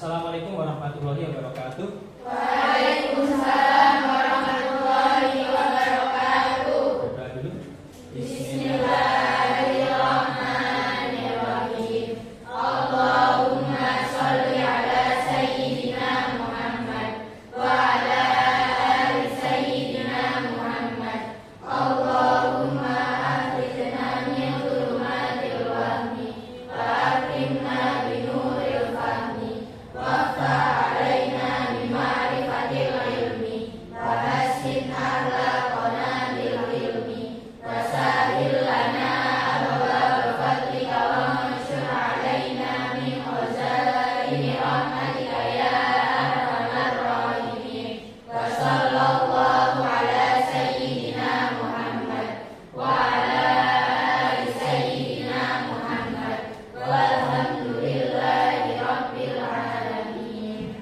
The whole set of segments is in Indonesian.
Assalamualaikum warahmatullahi wabarakatuh. Waalaikumsalam warahmatullahi wabarakatuh. Berdoa dulu. Bismillahirrahmanirrahim. Allahumma sholli ala sayyidina Muhammad wa ala ali sayyidina Muhammad. Allahumma akhrijna min dhulumatil wahmi wa akrimna bi nuril fahmi waftah alaina bi ma'rifatil ilmi wa hassin akhlaqana bil ilmi wa sahhil lana abwaaba fadlika wa mansur alaina min khazaini rahmatika ya arhamar rahimin. Wa sallallahu ala sayyidina Muhammad wa ala ali sayyidina Muhammad walhamdulillahi rabbil alamin.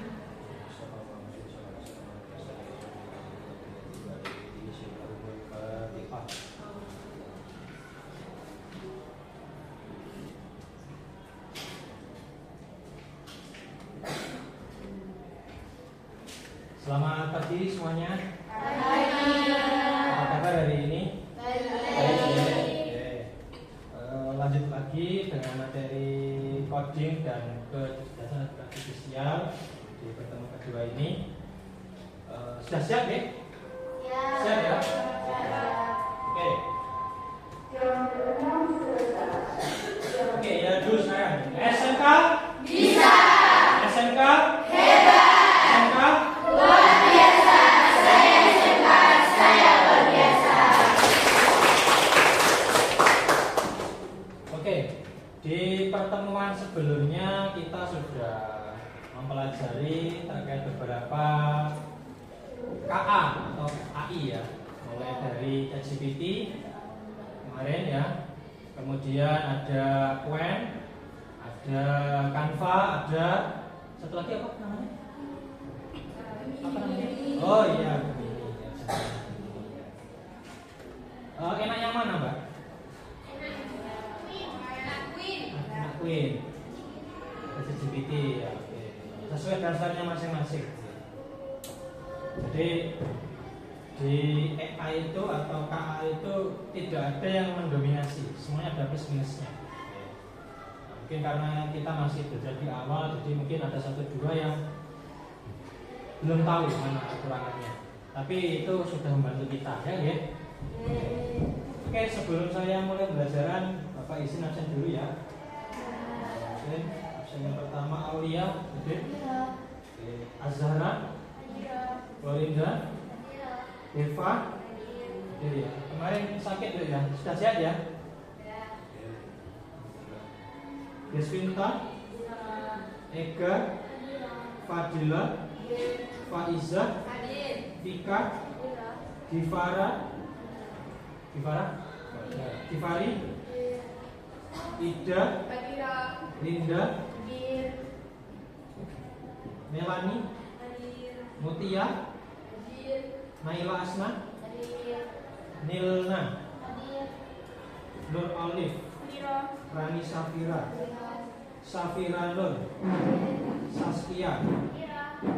Selamat pagi semuanya. Pagi. Apa kabar hari ini? Baik. Oke. Lanjut lagi dengan materi coding dan kecerdasan artifisial di pertemuan kedua ini. Sudah siap ya? Siap ya? Oke. Oke, ya dulu sekarang. SMK? Bisa. SMK? Hebat. SMK? Luar biasa. Saya SMK. Saya luar biasa. Oke, di pertemuan sebelumnya kita sudah mempelajari terkait beberapa KA atau AI ya, mulai dari ChatGPT kemarin ya, kemudian ada Qwen, ada Canva, ada satu lagi apa namanya? Apa namanya? Oh iya, Gemini. Enak yang mana, Mbak? Anak Queen, ChatGPT ya, oke. Sesuai dasarnya masing-masing. Jadi di AI itu atau KA itu tidak ada yang mendominasi, semuanya ada plus minusnya. Mungkin karena kita masih belajar di awal, jadi mungkin ada satu dua yang belum tahu mana kekurangannya. Tapi itu sudah membantu kita, ya. Oke, sebelum saya mulai pembelajaran, Bapak izin absen dulu ya. Oke, absen yang pertama Aulia, oke. Azhara, Lorinda, Eva, ya. Kemarin sakit tuh ya, sudah sehat ya? Desvinta, Ega, Fadila, Faiza, Tika, Gifara, Gifari, Ida, Linda, Melani, Mutia, Naila Asna, Nilna, Nur Olive, Rani Safira, Safira Nur, Saskia,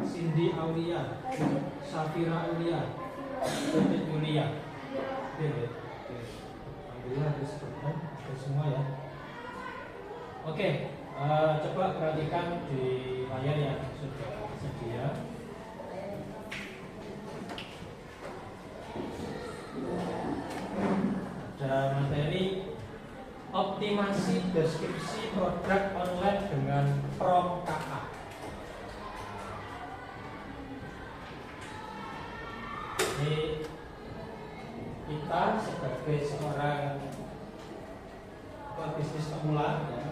Cindy Aulia, Safira Aulia, David Mulia. Oke. Alhamdulillah ada semua ya. Oke, coba perhatikan di layar yang sudah tersedia. Ada materi optimasi deskripsi produk online dengan prompt KA. Ini kita sebagai seorang bisnis pemula ya,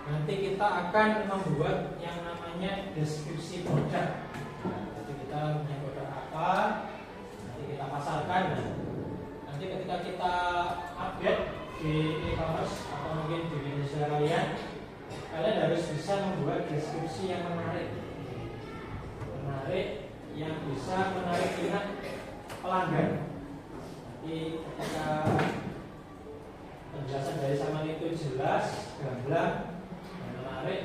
nanti kita akan membuat yang namanya deskripsi produk. Jadi kita punya produk apa, nanti kita pasarkan. Nanti ketika kita update di e-commerce atau mungkin di media sosial kalian harus bisa membuat deskripsi yang menarik, yang bisa menarik minat pelanggan. Jadi ketika penjelasan dari Saman itu jelas, gamblang, dan menarik,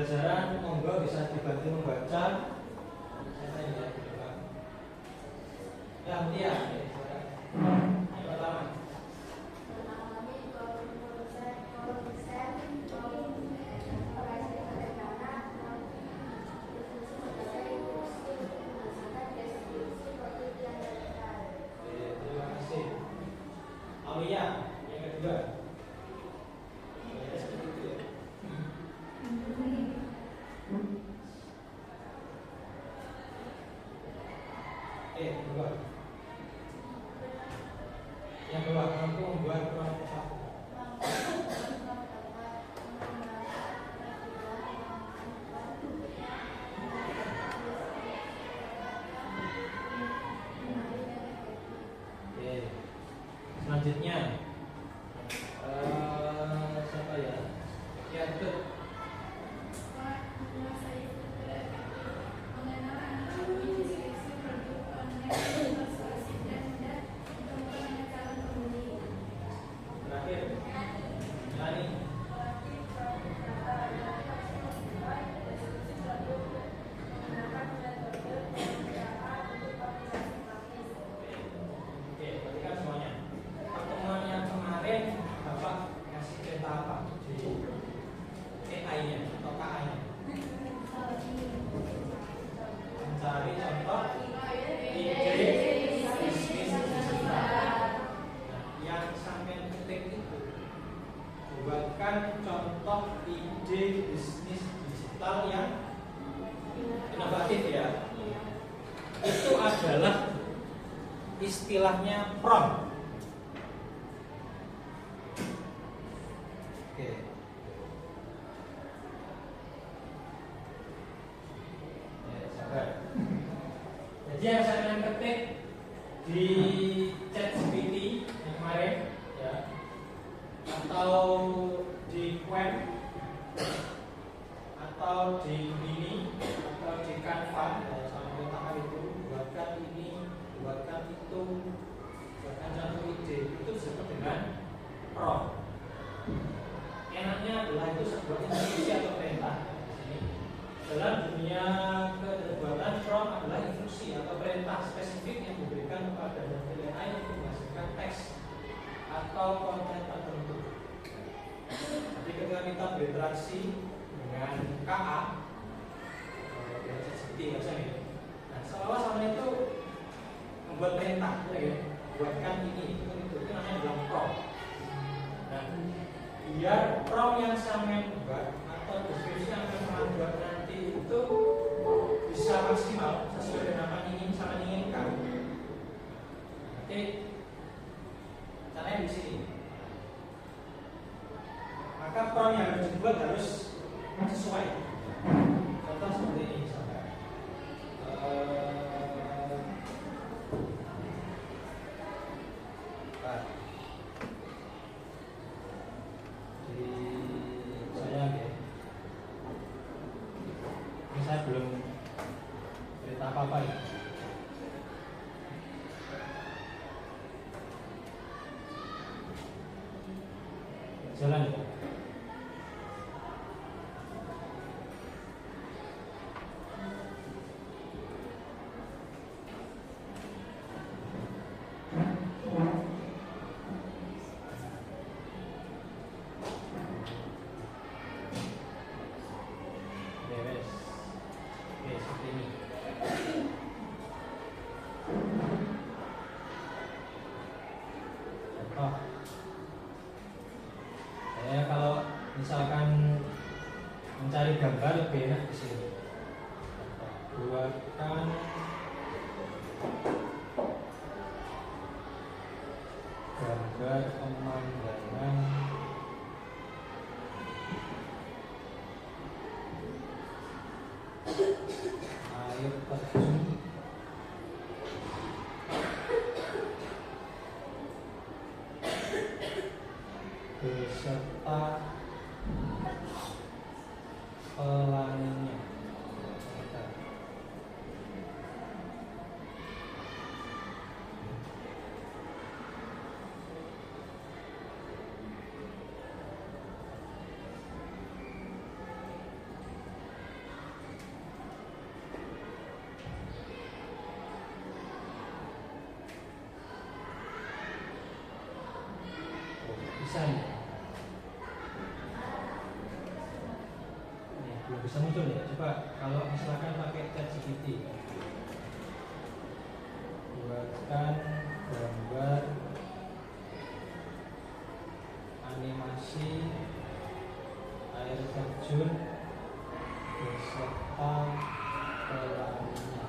pembelajaran, monggo bisa dibantu membaca. Saya ini ya, ya, Mutia. Yang pertama. Terima kasih. Aulia, yang kedua. Kedua. Yang kedua, mampu membuat ruang satu. Selanjutnya, siapa ya? Ya, betul. Terakhir, Nani. Oke, berarti kan semuanya. Pertemuan yang kemarin Bapak kasih cerita apa di AI-nya atau KA-nya? Mencari contoh ide bisnis digital. Yang sampai ketik itu buatkan contoh ide bisnis digital yang inovatif ya. Itu adalah istilahnya prompt. Oke. Ya, sabar. Jadi yang saya ketik di ChatGPT yang kemarin ya, atau di Qwen, atau di Gemini, atau di Canva ya, sama letakkan itu, buatkan ini, buatkan itu, buatkan satu ide, itu disebut dengan prompt. Enaknya adalah itu sebuah instruksi atau perintah. Dalam dunia keterbuatan, prompt adalah instruksi atau perintah spesifik yang diberikan kepada model AI untuk menghasilkan teks atau konten tertentu. Jadi ketika kita berinteraksi dengan KA, dengan ChatGPT misalnya, nah seolah sama itu membuat perintah, ya, buatkan ini, itu namanya adalah prompt. Nah, biar prompt yang saya buat atau deskripsi yang akan buat nanti itu bisa maksimal sesuai dengan apa yang sangat inginkan. Oke, caranya di sini. Maka prompt yang harus dibuat harus sesuai. Contoh seperti ini misalnya. Saya belum cerita apa-apa ya. Jalan ya. Misalkan mencari gambar lebih enak di sini. Buatkan gambar pemandangan air terjun beserta pelanginya. bisa ya. Ini belum bisa muncul ya. Coba kalau misalkan pakai ChatGPT, buatkan gambar animasi air terjun beserta pelanginya.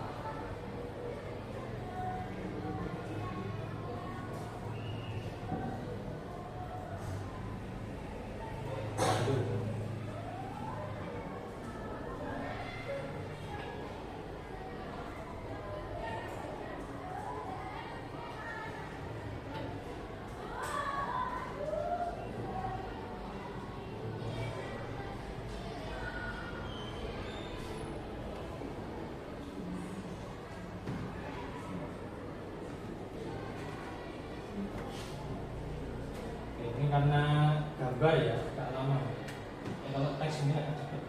Ini karena gambar ya, agak lama. Kalau teks ini agak cepat.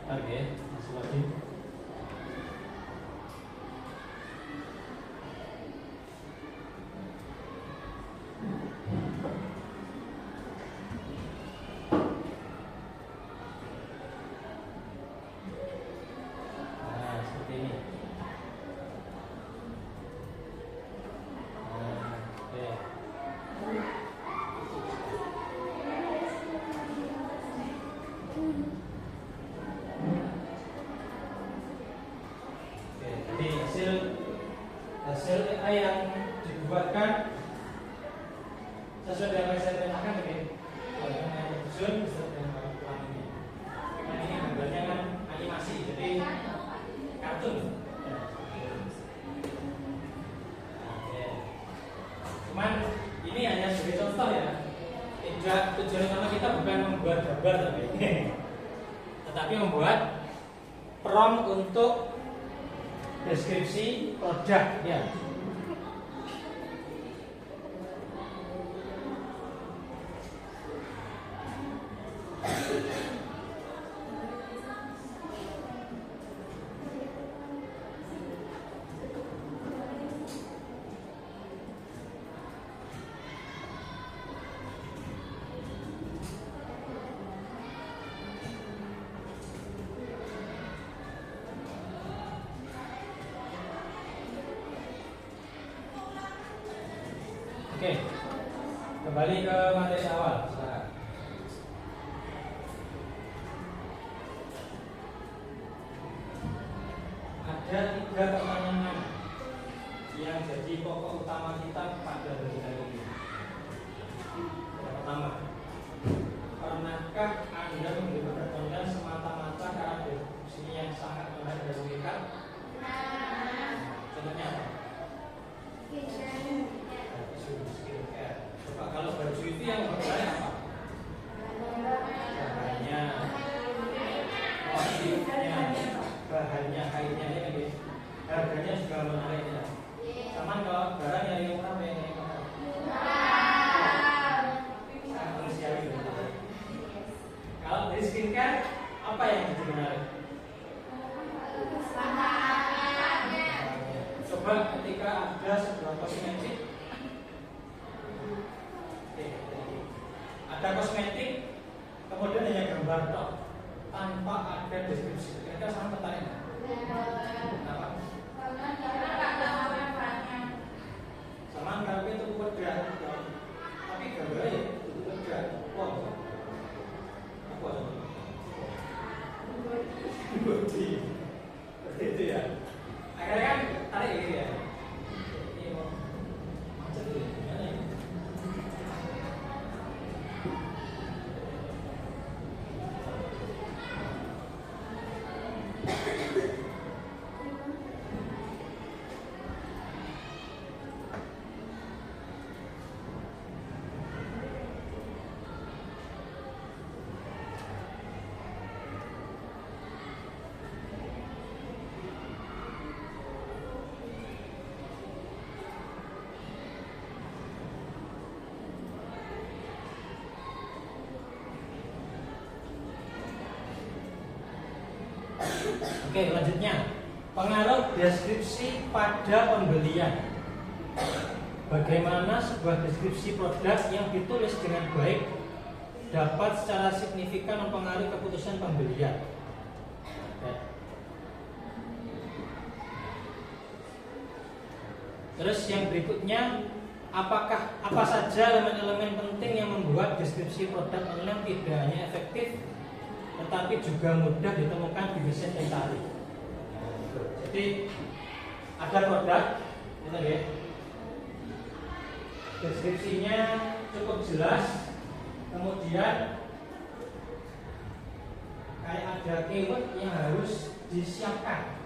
Oke, masuk lagi. Nah, seperti ini. Nah, oke. Jadi hasil AI yang dibuatkan sesuai dengan yang saya perintahkan ini. Kalau yang air terjun sesuai dengan pelan ini. Nah, ini gambarnya kan animasi, jadi kartun. Oke. Cuman ini hanya sebagai contoh ya. Tidak, tujuan utama kita bukan membuat gambar tetapi membuat prompt untuk deskripsi produk ya. Oke, kembali ke materi awal. Silakan. Ada 3 pertanyaan yang jadi pokok utama kita pada webinar ini. Yang pertama, pernahkah Anda membeli konten semata-mata karena deskripsinya yang sangat menarik dan mengikat? Contohnya apa? Coba kalau baju itu yang berbayar apa? Bahannya, motifnya, bahannya, kainnya ya kan? Harganya juga menarik ya. Sama kalau barang yang murah yang mahal. Manusiawi. Kalau dari skincare apa yang jadi menarik? Coba ketika ada sebuah kosmetik, ada kosmetik, kemudian hanya gambar tok tanpa ada deskripsi. Kira-kira sama tertarik? Kenapa? Sama kalau itu wadah, tapi gambarnya itu wadah. Wow, apa? Bodi, seperti itu ya. Akhirnya kan tarik gitu ya. Ini mau macet tuh gimana ya? Oke, lanjutnya. Pengaruh deskripsi pada pembelian. Bagaimana sebuah deskripsi produk yang ditulis dengan baik dapat secara signifikan mempengaruhi keputusan pembelian. Ya. Terus yang berikutnya, apa saja elemen-elemen penting yang membuat deskripsi produk online tidak hanya efektif tetapi juga mudah ditemukan di mesin pencari. Jadi ada produk, ya, deskripsinya cukup jelas, kemudian kayak ada keyword yang harus disiapkan.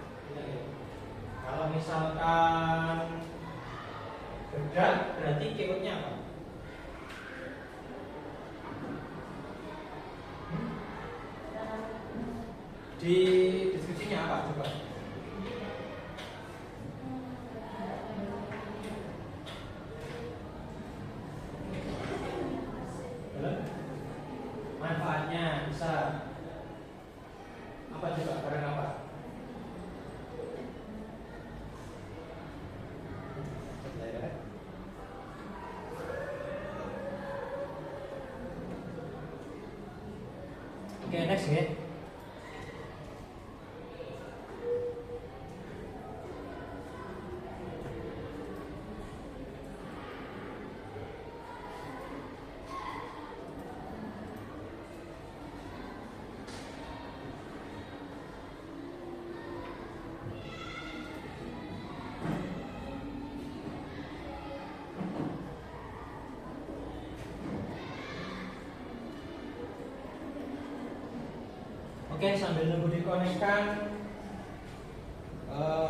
Kalau misalkan bedak, berarti keywordnya apa? Di deskripsinya apa coba? Manfaatnya bisa apa coba? Barang apa? Oke, next ya. Oke, sambil nunggu dikonekkan,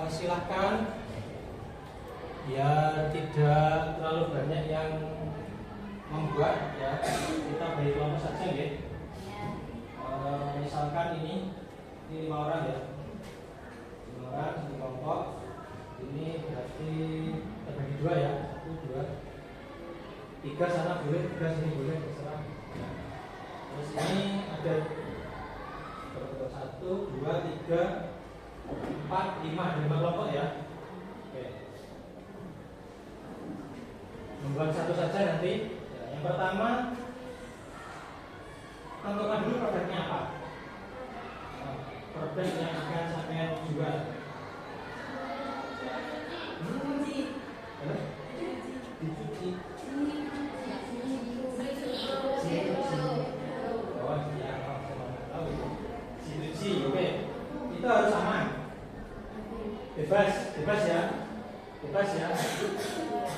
silahkan biar tidak terlalu banyak yang membuat, ya. Kita beri kelompok saja, ya. Misalkan ini 5 orang, ya. 5 orang satu kelompok. Ini berarti terbagi 2, ya. 1, 2, 3 sana boleh, 3 sini boleh, terserah. Terus ini ada 1, 2, 3, 4, 5 kelompok, ya. Oke. Membuat satu saja nanti. Ya, yang pertama, tentukan dulu produknya apa. Produk yang akan sampai jual. Dicuci. Oke, itu harus aman, bebas ya,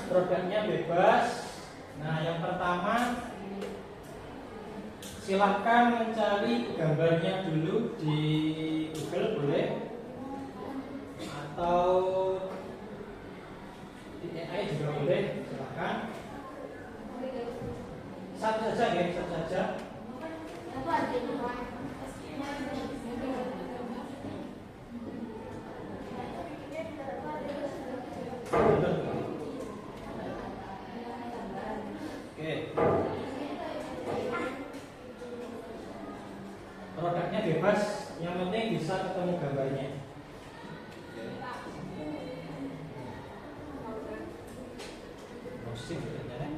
produknya bebas. Nah, yang pertama, silahkan mencari gambarnya dulu di Google boleh, atau di AI juga boleh, silahkan. Satu saja, ya, satu saja. Oke. Produknya bebas, yang penting bisa ketemu gambarnya. Musik sebenarnya.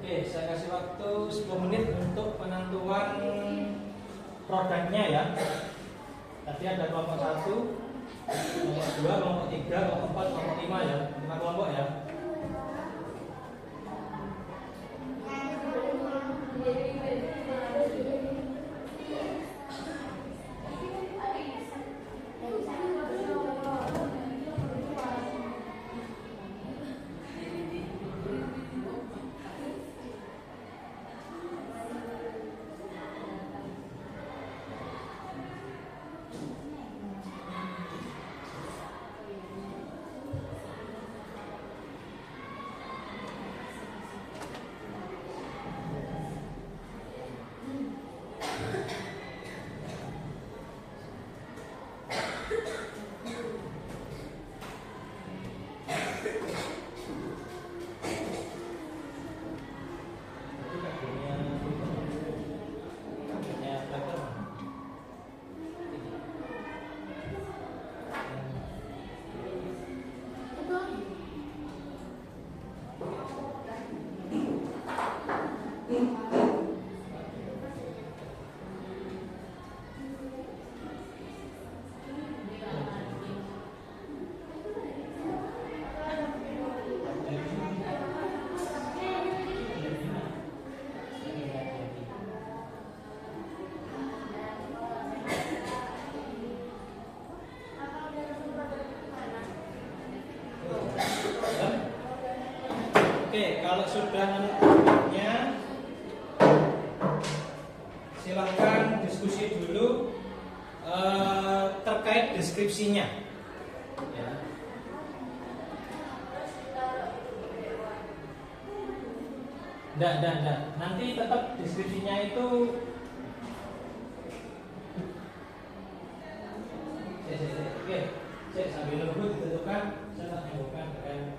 Oke, saya kasih waktu 10 menit untuk penentuan produknya, ya. Tadi ada kelompok 1, kelompok 2, kelompok 3, kelompok 4, kelompok 5, ya. 5 kelompok, ya. Oke, kalau sudah nemu topiknya, silahkan diskusi dulu terkait deskripsinya. Ya. Enggak. Nanti tetap deskripsinya itu oke. Saya sambil nunggu ditentukan, saya tak nyambungkan dengan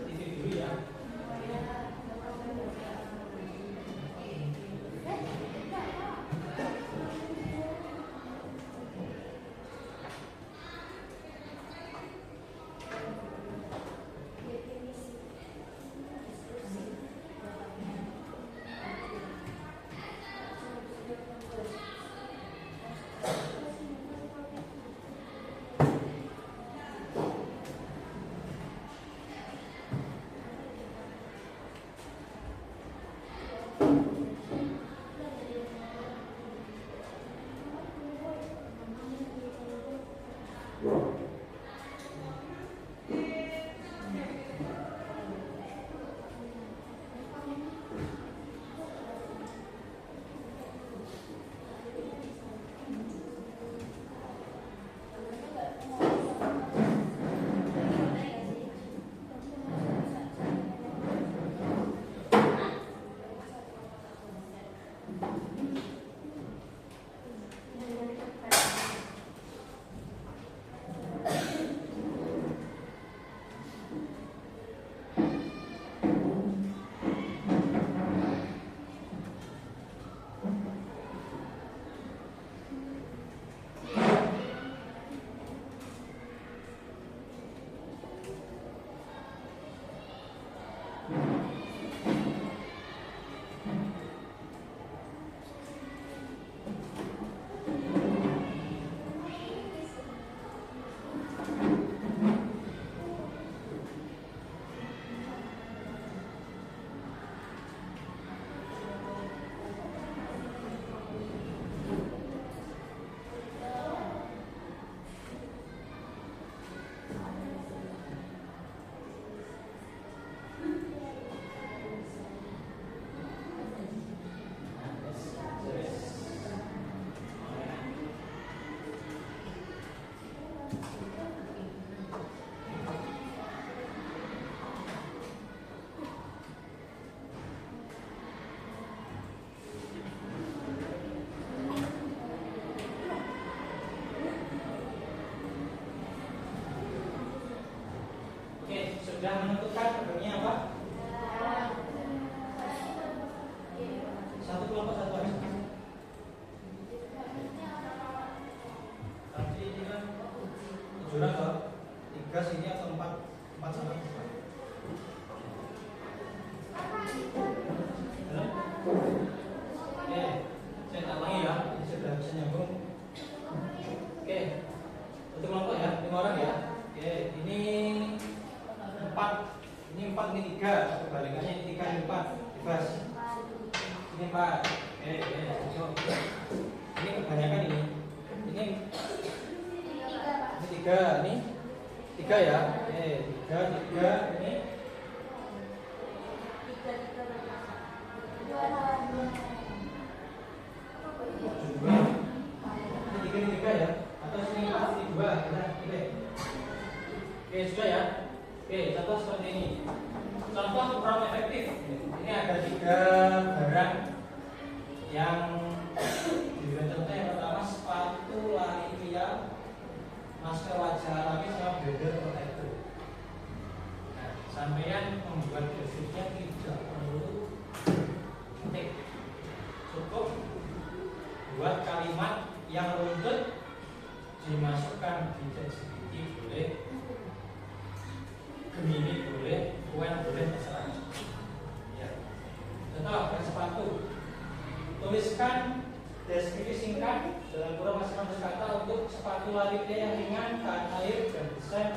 TV dulu ya. Sudah menentukan bentuknya apa? Satu kelompok satu hari. Tapi ini kan tujuan atau tiga sini atau empat sama empat. Oke, saya ulangi ya. Ini sudah bisa nyambung. Oke, satu kelompok ya, 5 orang ya. Oke, ini 4, ini 4, ini 3, kebalikannya ini 3, ini 4, bebas. Ini 4, ini kebanyakan ini 3, ini 3 ya, 3, ini 3 ya, atau sini 4, ini 2, oke, sudah ya. Oke, contoh seperti ini. Contoh kurang efektif. Ini ada 3 barang yang diberikan contoh. Yang pertama sepatu lari via, masker wajah alami sama blender protector. Nah, sampean membuat deskripsinya tidak perlu ketik, cukup buat kalimat yang runtut dimasukkan di ChatGPT boleh. Gemini boleh, UN boleh, terserah. Ya. Contoh yang sepatu, tuliskan deskripsi singkat dalam kurang masing-masing kata untuk sepatu lari yang ringan, tahan air dan desain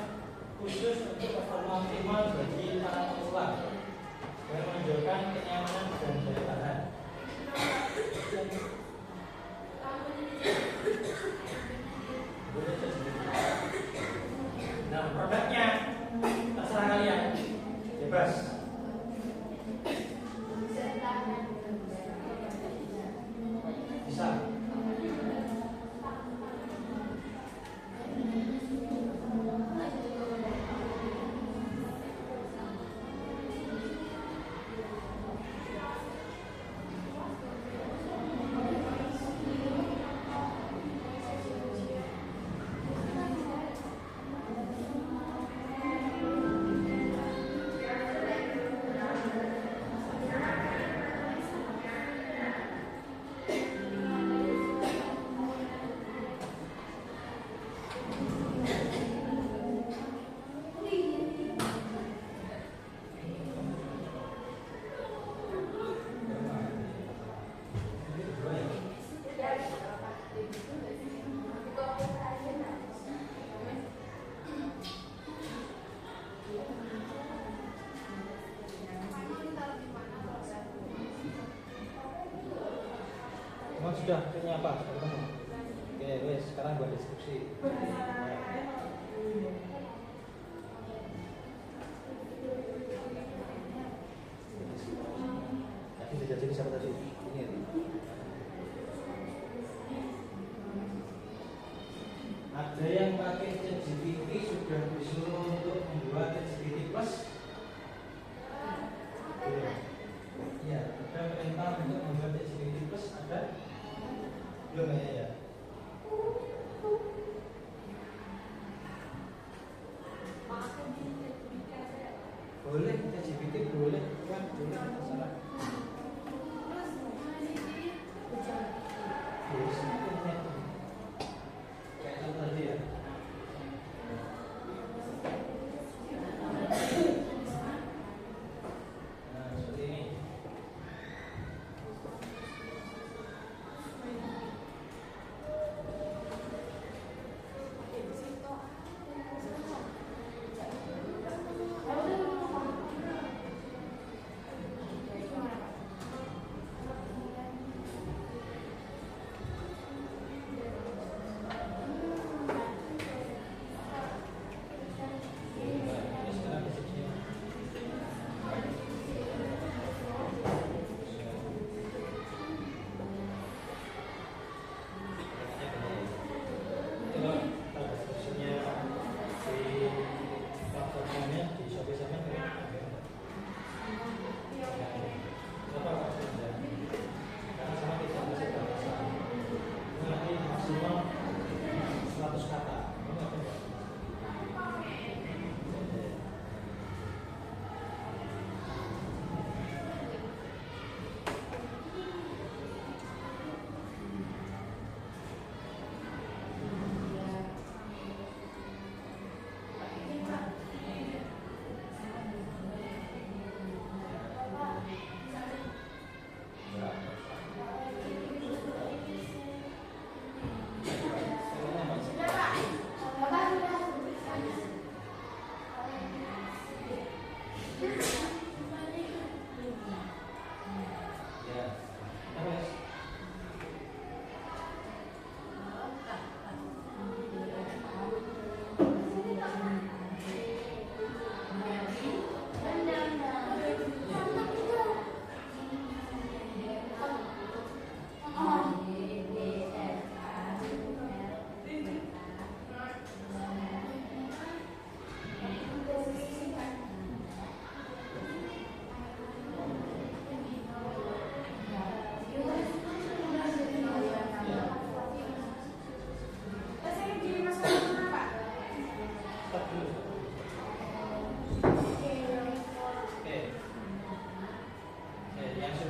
khusus untuk performa optimal bagi para pemula yang menunjukkan kenyamanan dan daya tahan. Nah, produknya terserah kalian, bebas. sudah punya apa? Sudah ketemu. Oke, wes sekarang buat deskripsi. Tadi sudah jadi siapa tadi? Ini ya. Ada yang pakai ChatGPT sudah disuruh untuk membuat ChatGPT Plus. Ya, ada perintah untuk membuat ChatGPT Plus ada? Belum ya? Boleh ChatGPT boleh kan boleh masalah. Kayak itu tadi ya. Nah, seperti ini.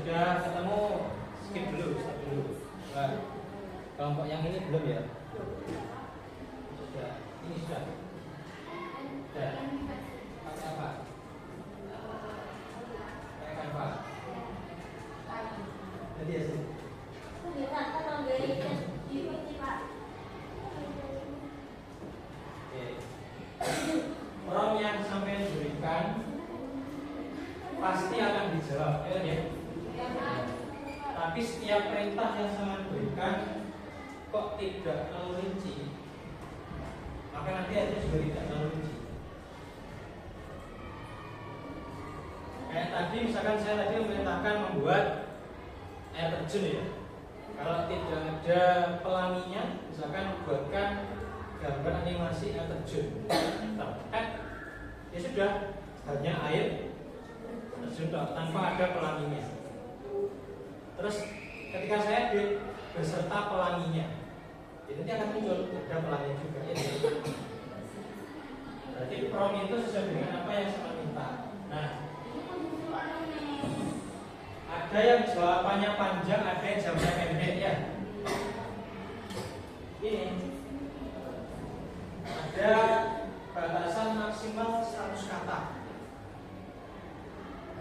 Sudah ketemu, skip dulu, stop dulu. Nah, kelompok yang ini belum ya? Sudah, ini sudah. Sudah. Pakai apa? Pakai Canva. Jadi ya sih. Oke. Prompt yang sampai diberikan pasti akan dijawab, ya. Tapi setiap perintah yang saya berikan kok tidak terlalu rinci, maka nanti ada juga tidak terlalu rinci. Kayak tadi misalkan saya tadi memerintahkan membuat air terjun ya. Kalau tidak ada pelanginya, misalkan buatkan gambar animasi air terjun, ya sudah, hanya air terjun tanpa ada pelanginya. Terus ketika saya beserta pelanginya, nanti akan muncul ada pelangi juga. Ya. Berarti prompt itu sesuai dengan apa yang saya minta. Nah, ada yang jawabannya panjang, ada yang jawabannya pendek ya. Ini ada batasan maksimal 100 kata.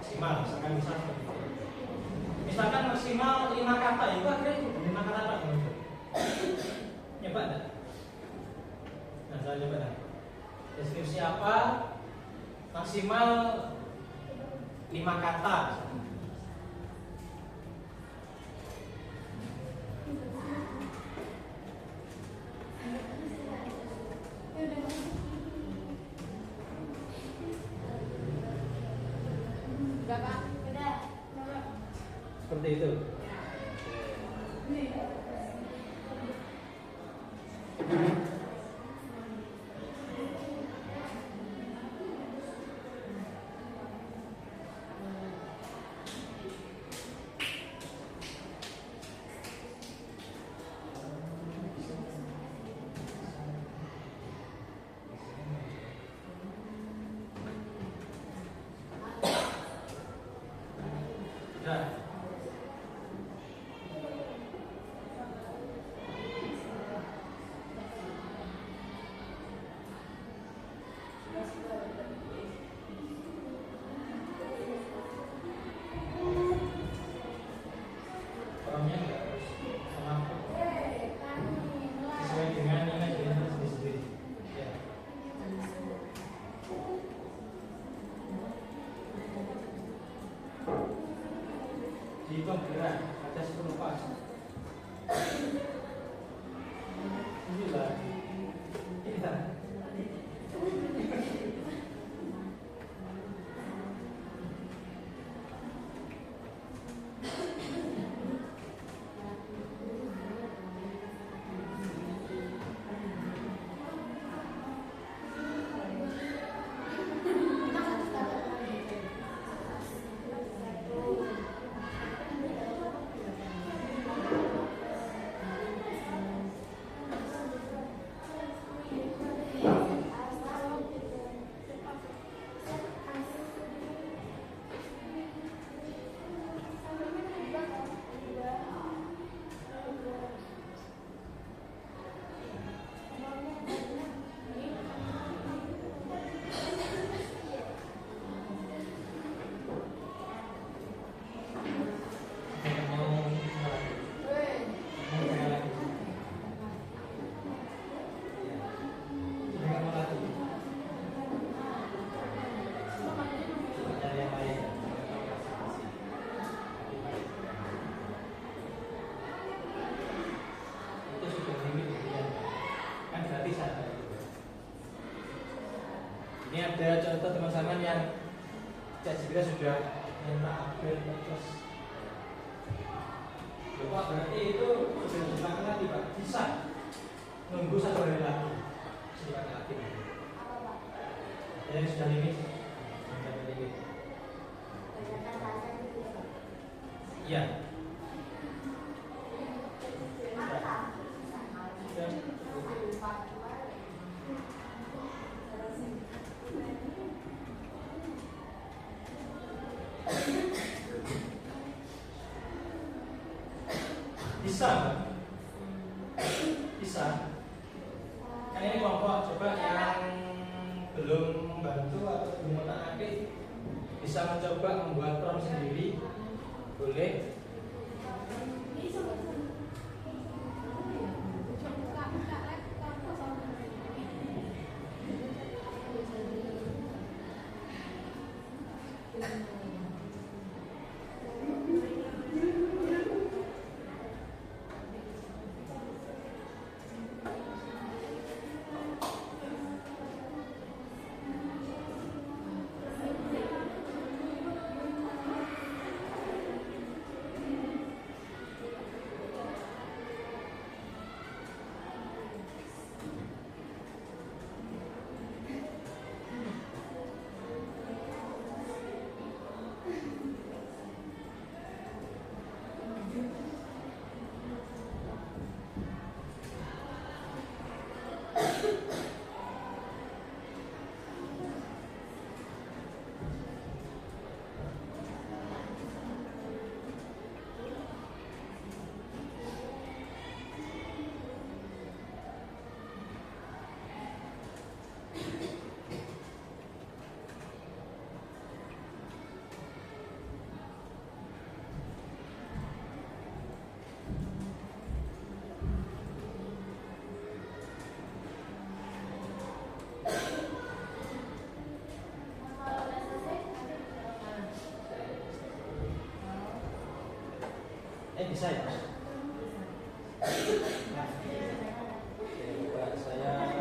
Maksimal, misalkan misalkan maksimal 5 kata, itu akhirnya 5 kata Pak. Nyoba enggak? Nah, saya coba dah. Deskripsi apa? Maksimal 5 kata. Seperti itu. Nah, orangnya nggak harus mampu sesuai dengan minat diri sendiri. Ya. Dihitung gerak ada 10 pas. Inilah kita. Ini ada contoh teman-teman yang kita sudah upgrade terus. Bapak berarti itu sudah dilakukan lagi Pak? Bisa nunggu 1 hari lagi sedikit lagi. Yang sudah limit, sudah limit. Iya. Bisa. Kan ini kelompok coba yang belum membantu atau belum menangani bisa mencoba membuat prompt sendiri, boleh. Bisa ya? Coba saya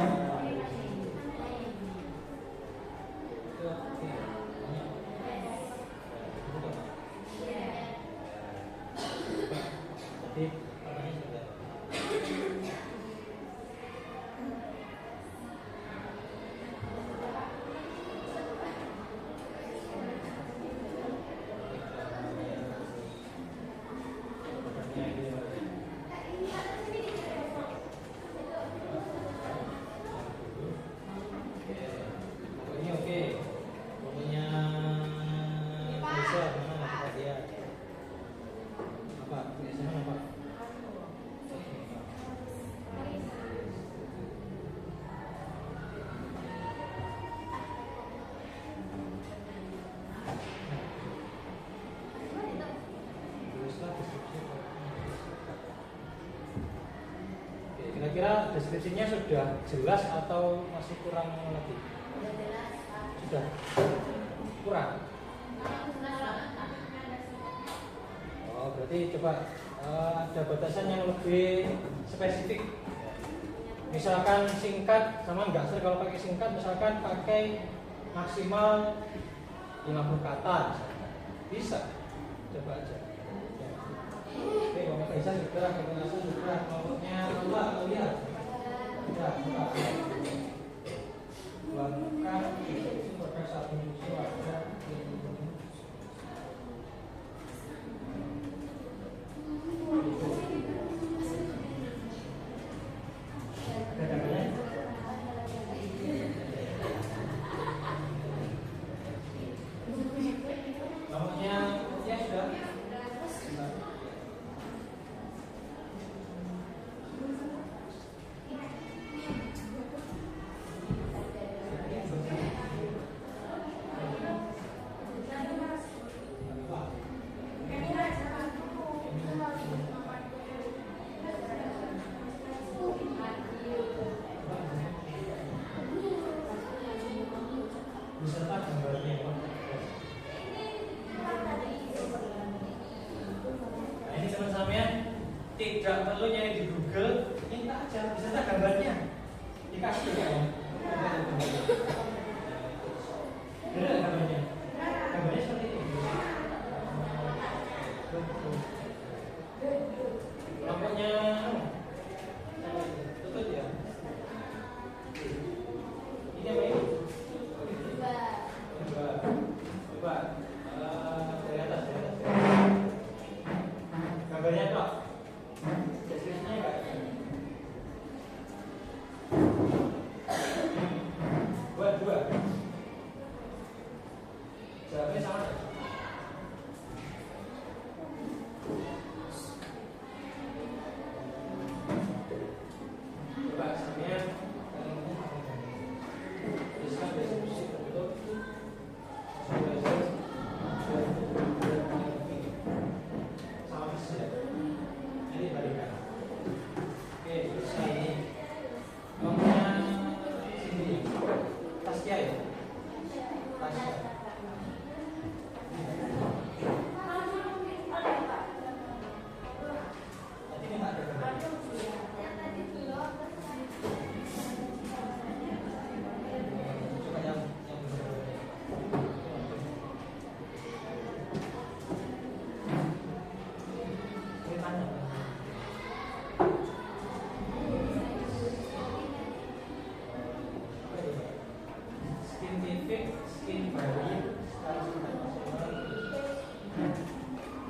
kira-kira deskripsinya sudah jelas atau masih kurang lagi? Sudah kurang. Oh, berarti coba ada batasan yang lebih spesifik. Misalkan singkat sama enggak sih, kalau pakai singkat misalkan pakai maksimal 50 kata misalkan. Bisa. Coba aja. Ya. Oke, kalau bisa sudah, kombinasi sudah, kelompoknya Allah atau lihat. Sudah, buka. Lakukan pakai satu musuh ada. Tidak perlu nyari di Google, minta aja beserta gambarnya dikasih juga ya. Ada gambarnya, gambarnya seperti ini. Kelompoknya tutup ya. Ini apa ini? Coba dari atas. Gambarnya apa? Dua. Jawabnya sama. Coba sampean tuliskan deskripsi tertutup. Sama persis ya. Ini balikan. Oke, terus ini ngomongnya sini. Tasya ya? Tasya. Tadi minta ada gambar. Coba yang ini tanya. Scientific skin barrier.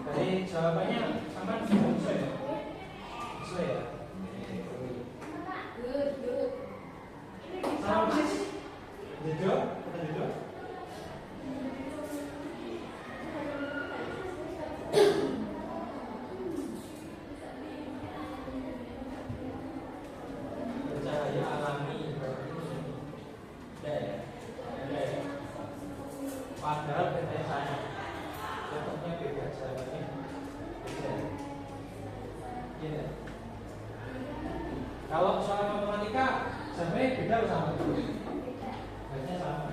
Dari jawabannya sama sesuai ya? Sesuai ya? Sama persis? Jujur? Kita jujur? Bercahaya alami ada ya? Padahal katanya sama, contohnya beda, jawabannya beda. Iya. Kalau soal matematika, sebenarnya beda sama itu. Beda sama.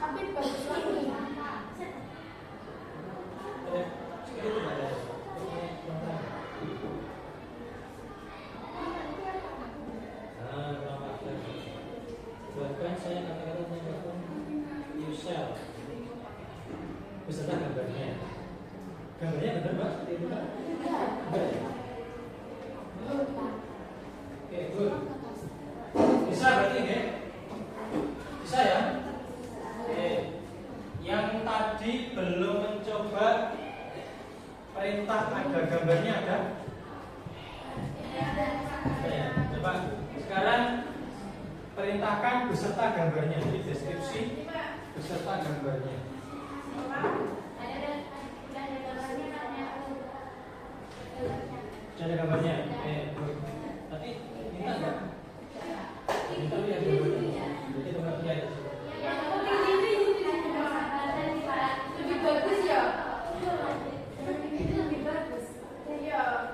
Tapi bagus lagi. Itu ada. Buatkan saya kata-kata menambahkan Yusel beserta gambarnya. Gambarnya benar Mbak? Seperti itu Mbak? Benar ya? Oke, good. Bisa berarti ya? Bisa ya? Oke. Yang tadi belum mencoba perintah ada gambarnya ada? Ya, coba sekarang perintahkan beserta gambarnya. Jadi deskripsi beserta gambarnya. Ada gambarnya. Tapi minta enggak? Minta lihat gambarnya. Jadi teman lihat. Lebih bagus ya? Lebih bagus. Iya.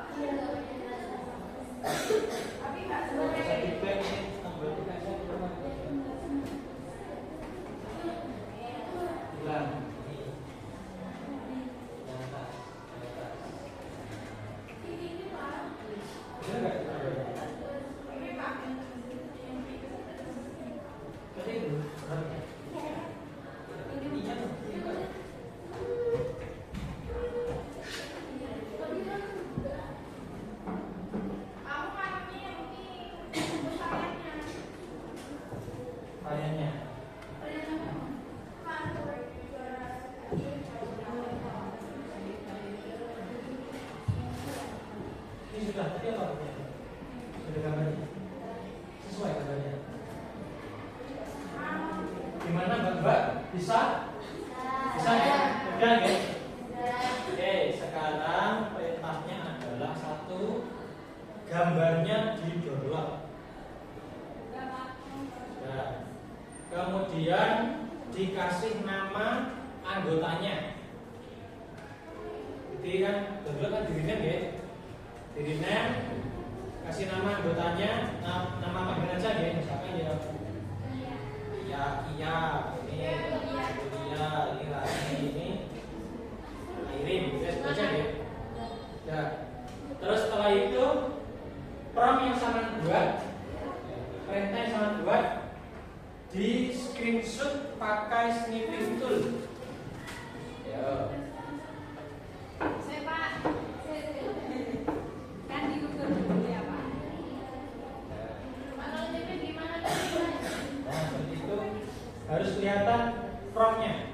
Gimana Mbak? Bisa? Bisa ya? Mudah ya? Oke, sekarang perintahnya adalah satu, gambarnya di-download. Nah, kemudian dikasih nama anggotanya. Jadi kan download kan di-rename ya? Di-rename, kasih nama anggotanya, nama panggilan aja ya, misalkan ya Iya, ini Julia, ini Rani, ini Airin, gitu aja ya. Ya. Terus setelah itu prompt yang sama buat, perintah yang sama buat, di screenshot pakai snipping tool. Ya. Saya Pak, kan di Google dulu ya Pak. Kalau TV gimana? Nah, seperti itu harus kelihatan promptnya.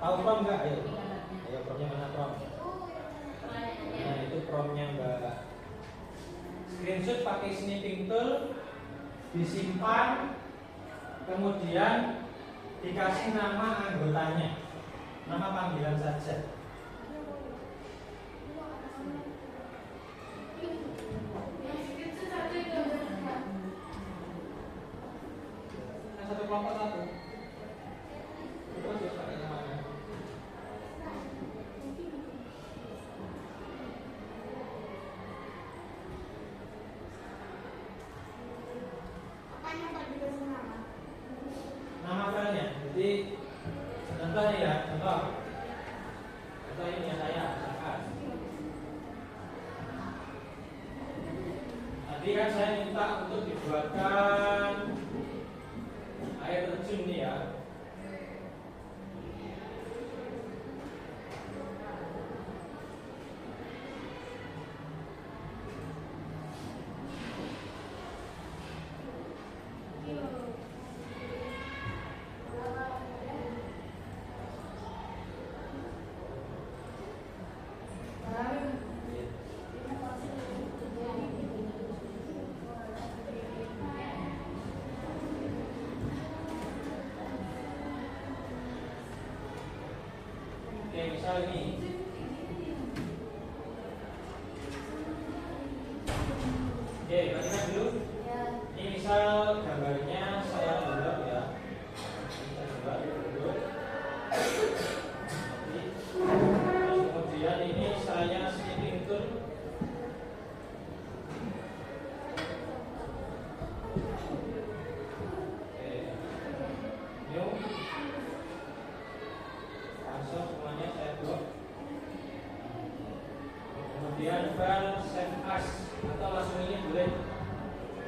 Tahu prompt nggak? Ayo, promptnya mana prompt? Nah, itu promptnya Mbak. Screenshot pakai snipping tool, disimpan, kemudian dikasih nama anggotanya, nama panggilan saja. Satu kelompok satu. Itu aja pakai namanya. Nama filenya. Jadi contoh nih ya, contoh ini ya saya misalkan. Tadi kan saya minta untuk dibuatkan air terjun nih ya. Oke, misal ini. Oke, perhatikan dulu. Ini misal gambarnya saya buat ya. Saya buat dulu. Terus kemudian ini saya snipping tool. Oke. New. Langsung semuanya saya buat. Kemudian file save as atau langsung ini boleh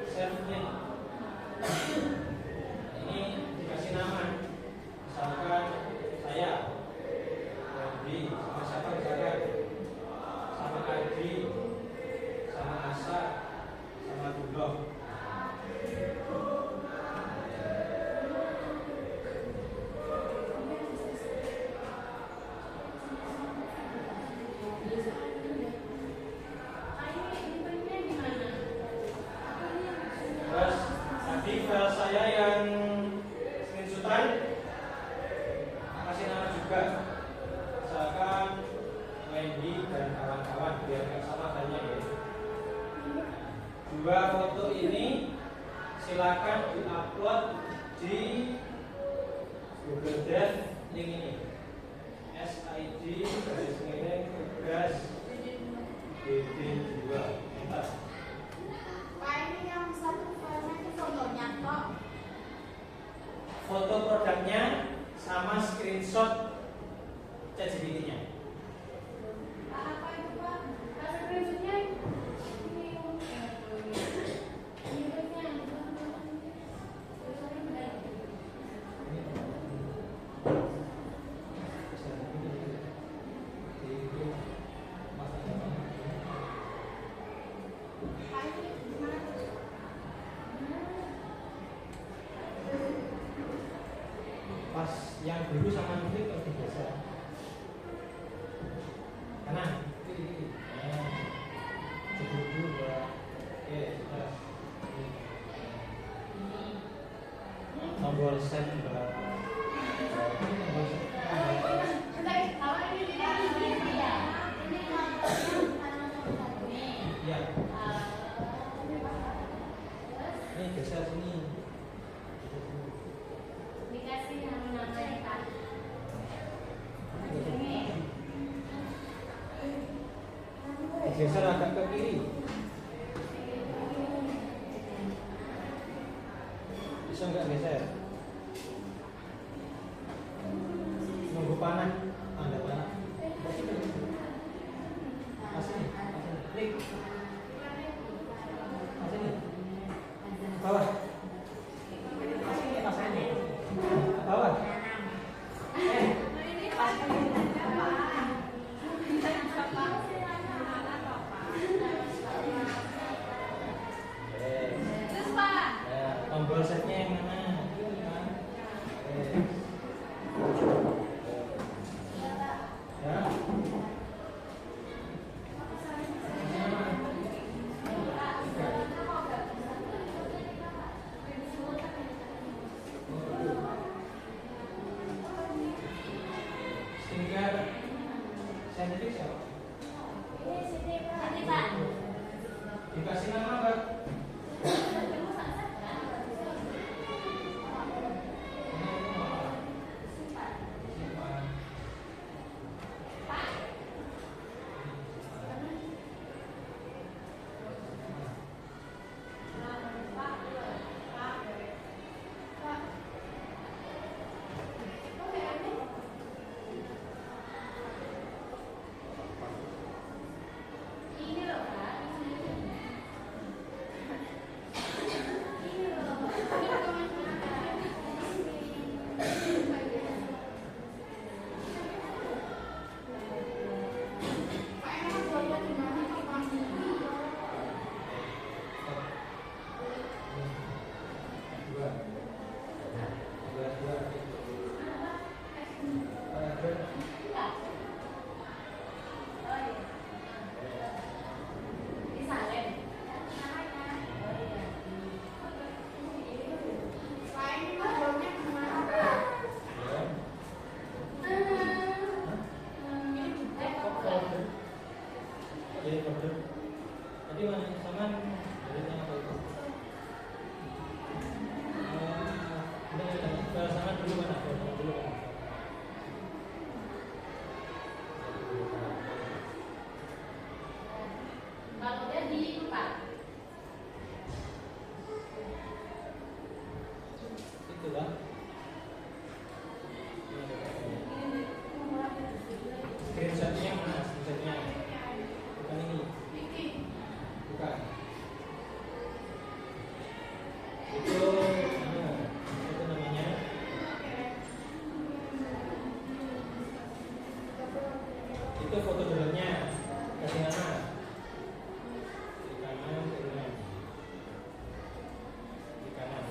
save in. Ini dikasih nama, misalkan saya Randy, sama siapa misalkan, sama Adi, sama Asa, sama Dulong. Terus tadi file saya yang screenshotan kasih nama juga, misalkan Wendy dan kawan-kawan biar nggak sama filenya ya. Dua foto ini silakan diupload di Google Drive link ini. SID garis miring tugas BD2. Entar. Pak, ini yang satu filenya itu fotonya kok. Foto produknya sama screenshot ChatGPT-nya. Pak, apa itu Pak? Ada screenshotnya? Ini Pas yang dulu sama nanti kalau biasa. Kanan. Cukup dulu ya. Oke, sudah. tombol set Mbak. Ini tombol set. Iya. Ini geser sini. Dikasih nama-nama ya Pak. Geser agak ke kiri. Bisa nggak geser? Nunggu panas. Anda panas. Asini. Klik. Asini. Bawah. Asini pas ini. Bawah. Tombol setnya yang mana? Ya. Tinggal saintifik siapa? Dikasih nama Pak. Tadi mana sama dari apa itu? Sama dulu mana? Dulu mana? Kalau dia di Pak. Itulah. Screenshotnya mana? Screenshotnya bukan ini. Bukan. Itu namanya. Itu foto dalamnya. Kasih nama. Di kanan, di kanan. Di kanan.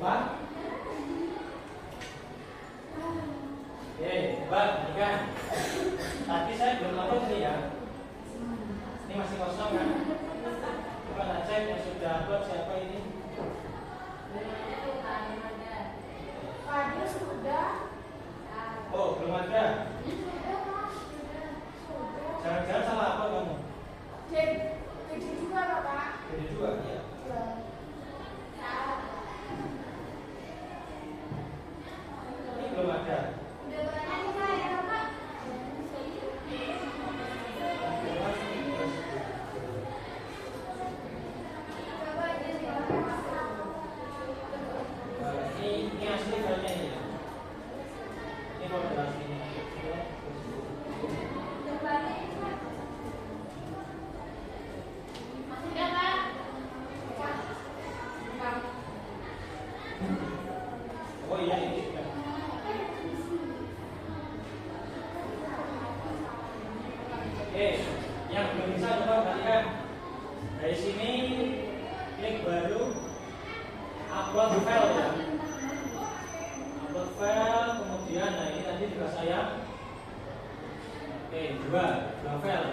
lupa? Oke, coba berikan. Tadi saya belum upload ini ya. Ini masih kosong kan? Coba tak cek yang sudah upload siapa ini? Fadil sudah. Oh, belum ada. Jangan-jangan salah apa kamu? Jadi juga Bapak. Jadi juga, ya. Ini belum ada. Ini asli filenya ini ya. Ini folder aslinya. Oh iya ini sudah. Oke, yang belum bisa coba perhatikan. Dari sini klik baru upload file ya. Upload file, kemudian nah ini tadi juga saya. Oke, dua file.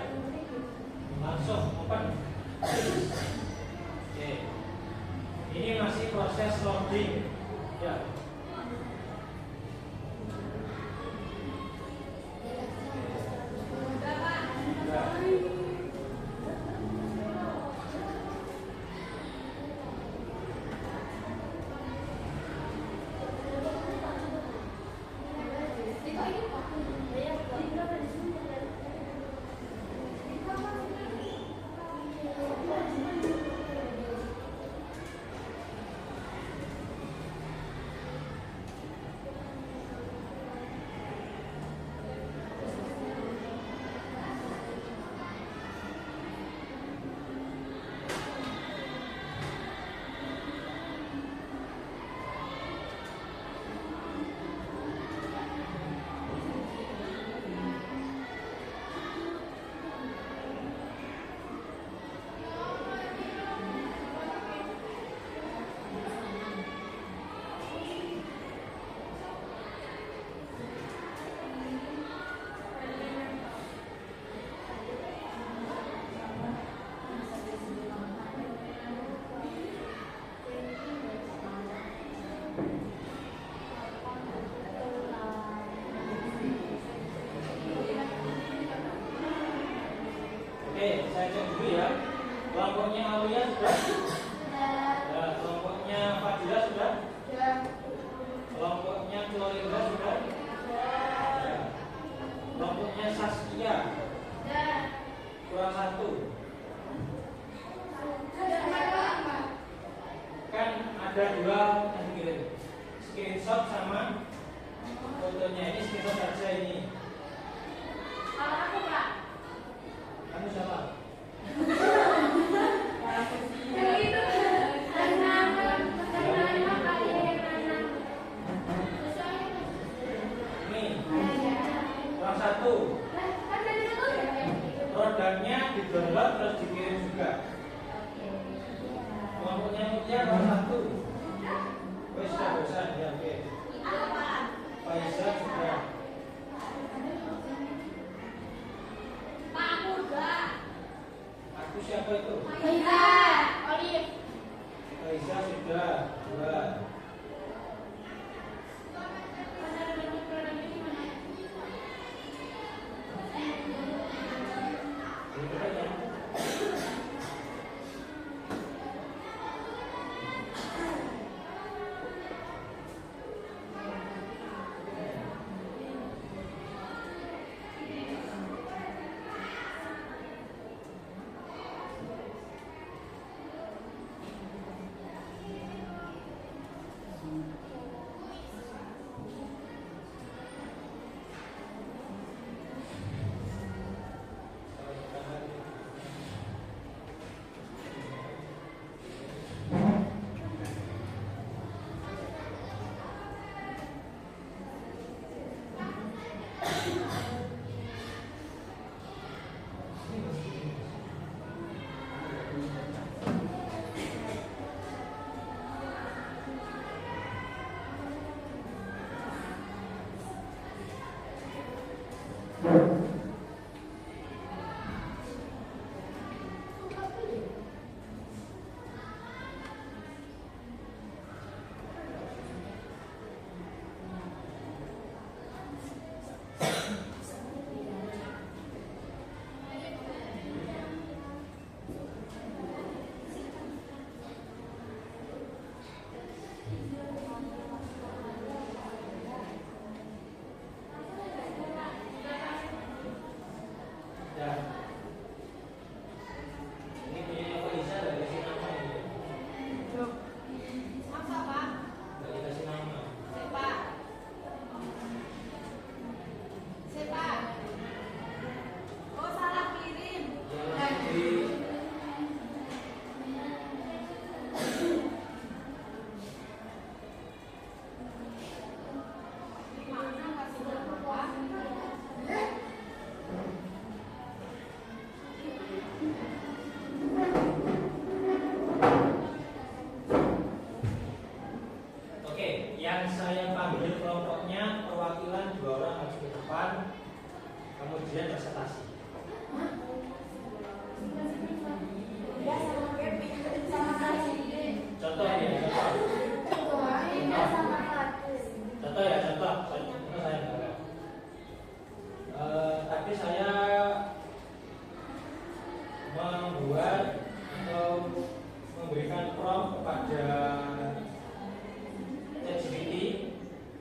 Langsung open. Oke. Ini masih proses loading. Ya. Oke, saya cek dulu ya. Kelompoknya Aulia sudah? Ya, kelompoknya Fadila sudah? Kelompoknya Clorinda sudah? Ya. Kelompoknya Saskia? Kurang satu. Kan ada dua yang dikirim. Screenshot sama fotonya. Ini screenshot saja ini. Kalau aku Pak. Kamu siapa? Yang itu Ini kurang satu. Produknya di-download terus dikirim juga. Kelompoknya Mutia kurang satu. Wes sudah bosan ya, oke. Faizal sudah. Aku siapa itu? Faiza sudah dua. kepada ChatGPT,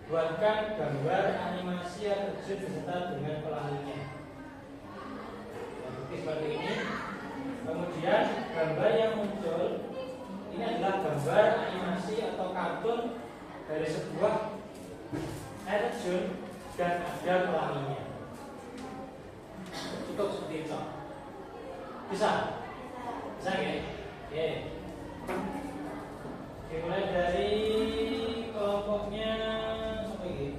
buatkan gambar animasi air terjun beserta dengan pelanginya. Bukti seperti ini. Kemudian gambar yang muncul ini adalah gambar animasi atau kartun dari sebuah air terjun dan ada pelanginya. Cukup seperti itu. Bisa? Bisa ya? Oke. Dimulai dari kelompoknya sampai ini.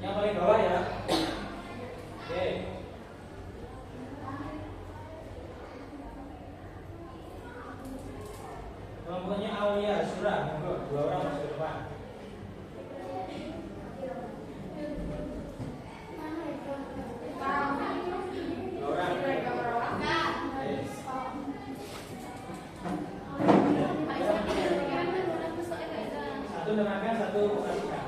Yang paling bawah ya. Oke. Kelompoknya Aulia Surah, monggo 2 orang masuk ke depan. Satu dengarkan, satu perhatikan.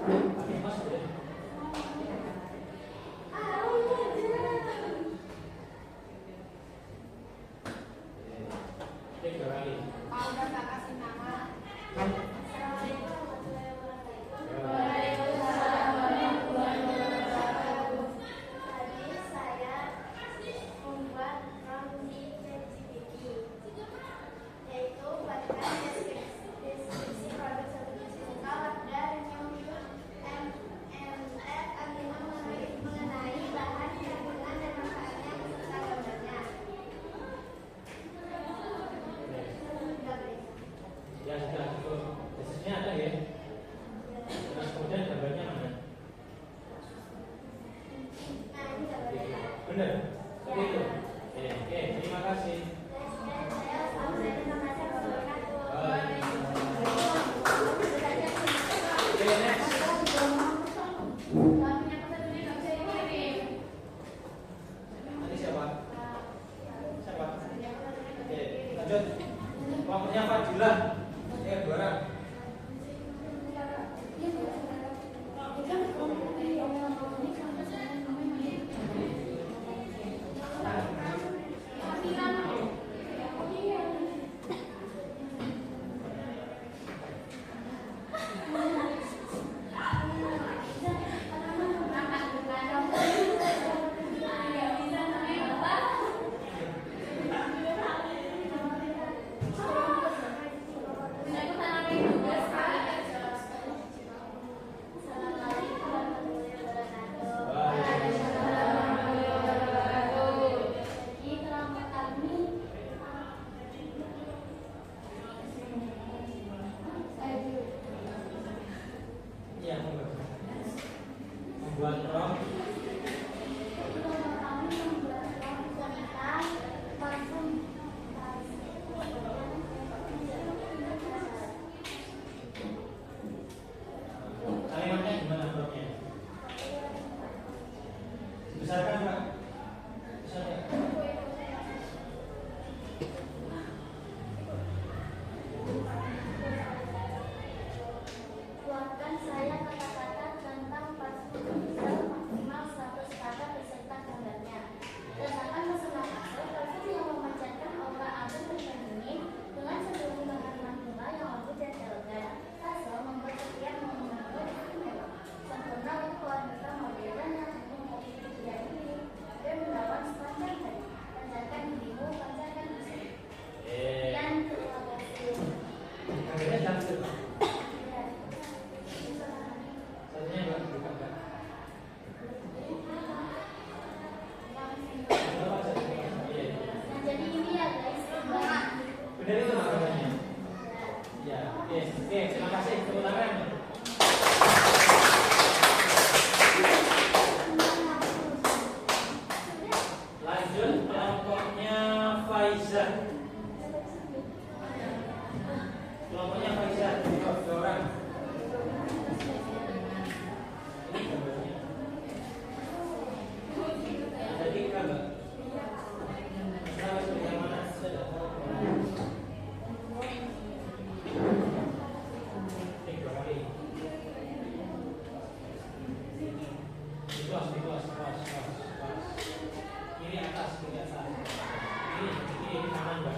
Pakai mas boleh. Tiga kali. Ya sudah cukup. Basisnya ada ya. Terus kemudian gambarnya mana? Benar. Itu. Oke, terima kasih. Oke, next. Nanti siapa? Siapa? Oke, lanjut. Kelompoknya Fadilah. 2 orang. Ya, membuat roh. Kalimatnya gimana rohnya? Dibesarkan Pak? Bisa nggak? Buatkan saya kata-kata tentang parfum maksimal 100 kata beserta gambarnya. Rasakan mesra kasar parfum yang memancarkan aura agung dan feminin dengan seluruh bahan bunga yang lembut dan elegan. Hasil membuat setiap momennya istimewa, sempurna untuk wanita modern yang ingin memiliki dia ini dan menawan sepanjang hari. Pancarkan dirimu, pancarkan diri. Dan terima kasih. Akhirnya cantik Pak. Satunya Pak, bukan Pak. Jadi ini ya guys, Benar itu namanya. Ya, oke, terima kasih. Tepuk tangan. Lanjut kelompoknya Faizah. Kelompoknya Faizah, 2 orang. Ini gambarnya. Jadi gambar. Tahu yang mana? Sudah tahu. 3 kali. Di kelas. Kiri atas. biasa. Ini kanan Mbak.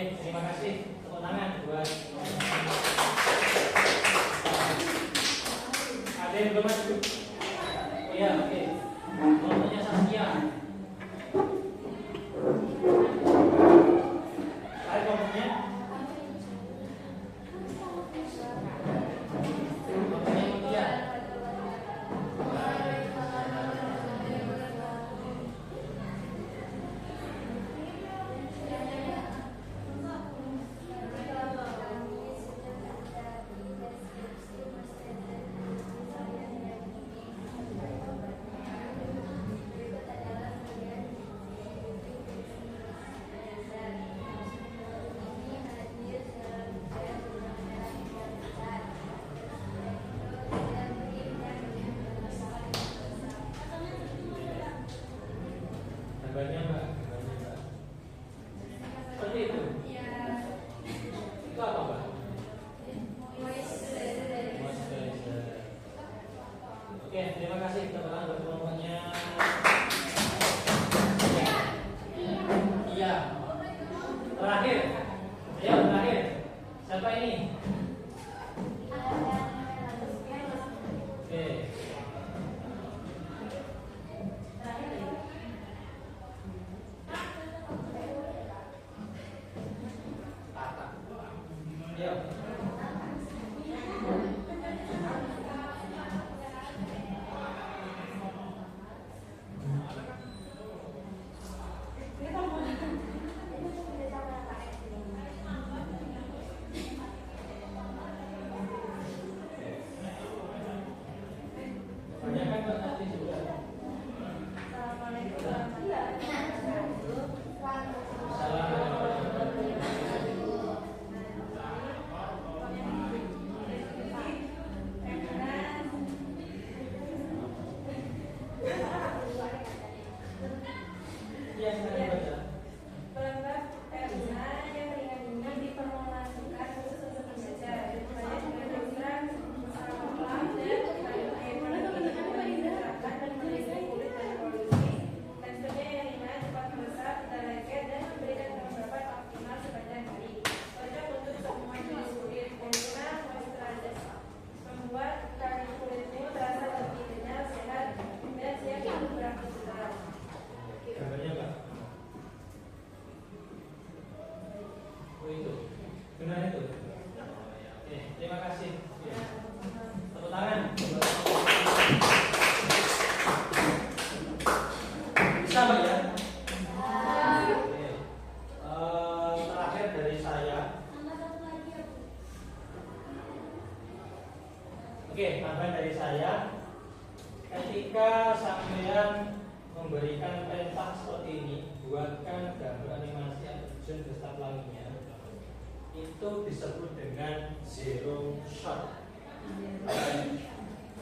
Terima kasih. Tepuk tangan buat ada yang belum maju. Oh ya, oke. Contohnya Saskia. Tarik kelompoknya. Kelompoknya Mutia. Gambarnya Mbak, seperti itu. Itu apa Mbak? Moisturizer. Oke, terima kasih teman-teman buat kelompoknya. Iya. Terakhir. Ayo terakhir. Siapa ini? Oke. Ayo. Banyak kan Pak tadi juga. Iya, saya baca. Pelengkap karena yang ringan-ringan diperlakukan khusus untuk pembaca. Banyak menunjukkan masalah kelam dan bagaimana diterapkan dan mengisi kulit dan polusi. Teksturnya yang ringan, cepat meresap, tidak lengket dan memberikan kelembapan optimal sepanjang hari. Cocok untuk semua jenis kulit. Penggunaan moisturizer membuat kulitmu terasa lebih kenyal, sehat dan siap untuk beraktivitas. Gambarnya Pak. Oh itu, benar itu. Oke, terima kasih. Ya. Tepuk tangan. Bisa Mbak ya? Oke. Terakhir dari saya. Oke, tambahan dari saya. Ketika sampean memberikan perintah seperti ini, buatkan gambar animasi atau desain beserta pelanginya, itu disebut dengan zero shot.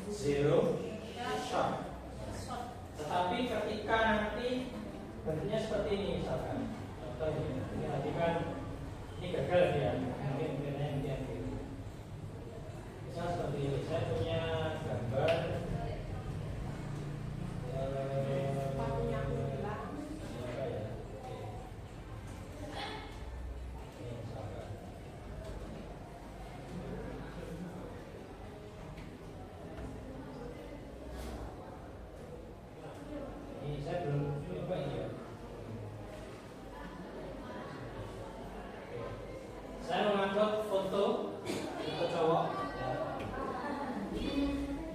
Zero shot. Tetapi ketika nanti bentuknya seperti ini misalkan, contoh ini tadi kan ini gagal ya, mungkin yang misalnya seperti ini, saya punya gambar. Ini saya belum coba ini ya. Saya mengambil foto cowok.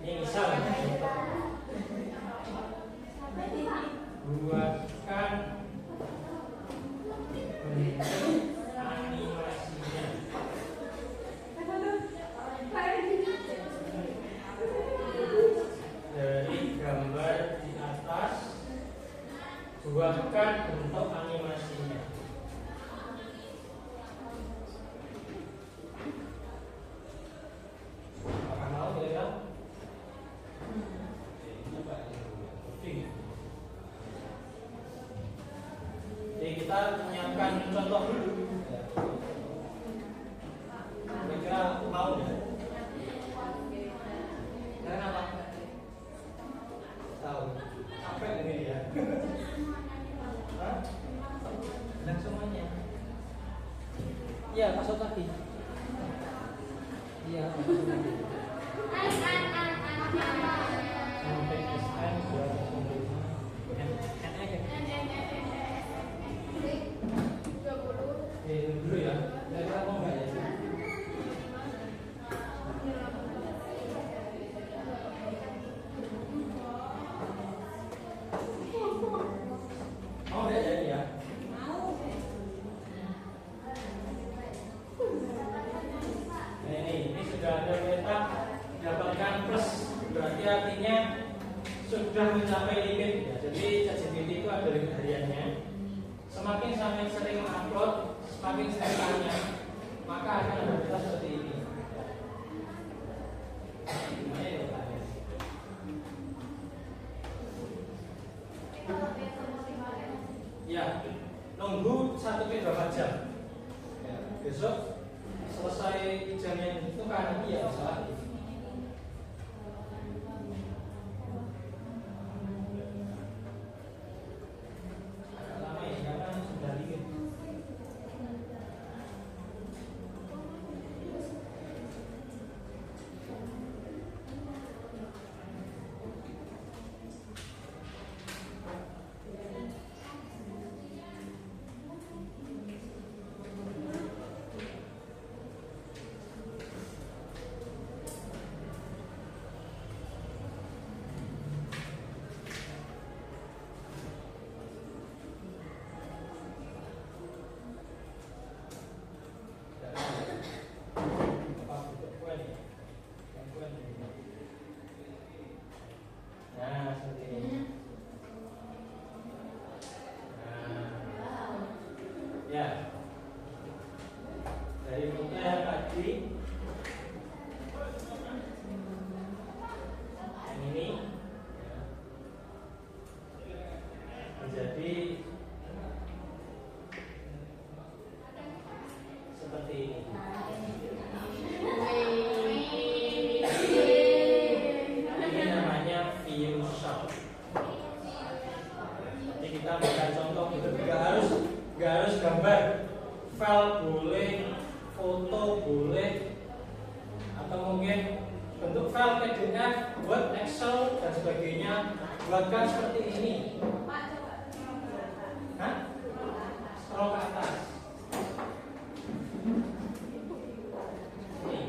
Ini misal buatkan bentuk animasinya. Dari gambar di atas, buatkan bentuk animasinya. Apakah mau kira-kira? Coba ini. Jadi kita menyiapkan contoh dulu. Kira-kira mau nggak? Kenapa? Tahu. Capek ini ya. Hah? Bilang semuanya. Iya, masuk lagi. Iya, masuk lagi. Sampai SN 220. Dulu ya. Kira-kira mau nggak ya? Mau nggak jadi ya? Ini sudah ada peta dapatkan plus, berarti artinya sudah mencapai limit ya. Jadi ChatGPT itu ada limit hariannya. Semakin sampai sering upload, semakin sering tanya, maka akan ada peta seperti ini. Ya, nunggu 1-2 jam. Ya, besok selesai jam yang itu kan ya bisa. file boleh, foto boleh, atau mungkin bentuk file PDF, Word, Excel dan sebagainya. Buatkan seperti ini. Hah? Scroll ke atas. Ini.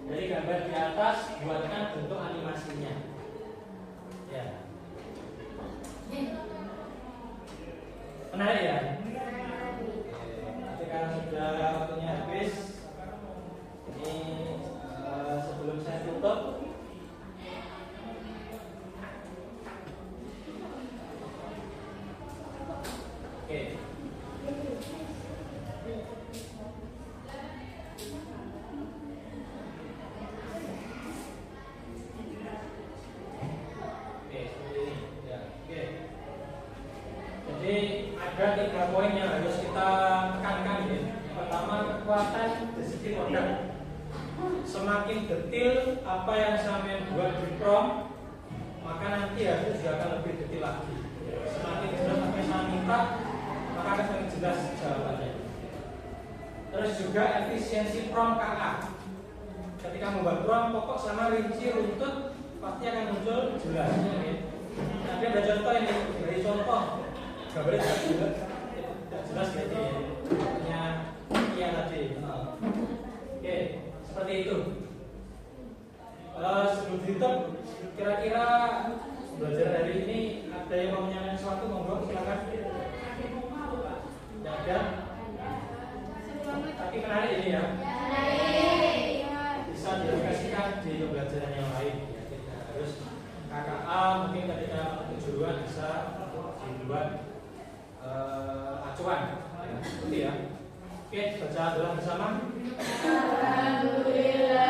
Dari gambar di atas buatkan bentuk animasinya. Ya. Menarik ya? Ketika sudah waktunya habis, ini sebelum saya tutup, oke. Jadi ada 3 poin yang harus kita tekankan ya. Yang pertama, kekuatan disiplin modal. Semakin detail apa yang sampai buat di prompt, maka nanti hasil juga akan lebih detail lagi. Semakin jelas apa yang saya minta, maka akan semakin jelas jawabannya. Terus juga efisiensi prompt KA. Ketika membuat prompt pokok sama rinci runtut pasti akan muncul jelasnya ya. Tapi ada contoh ini, dari contoh gambarnya tidak jelas gitu ya. Artinya iya tadi. Oke, seperti itu. Sebelum ditutup, kira-kira belajar hari ini ada yang mau menyampaikan sesuatu, monggo silakan. Tidak ada. Tapi menarik ini ya. Bisa diaplikasikan di pembelajaran yang lain. Ya, tidak harus KKA, mungkin ketika kejuruan bisa dibuat acuan. Ya, seperti ya. Oke, baca doa bersama. Alhamdulillah.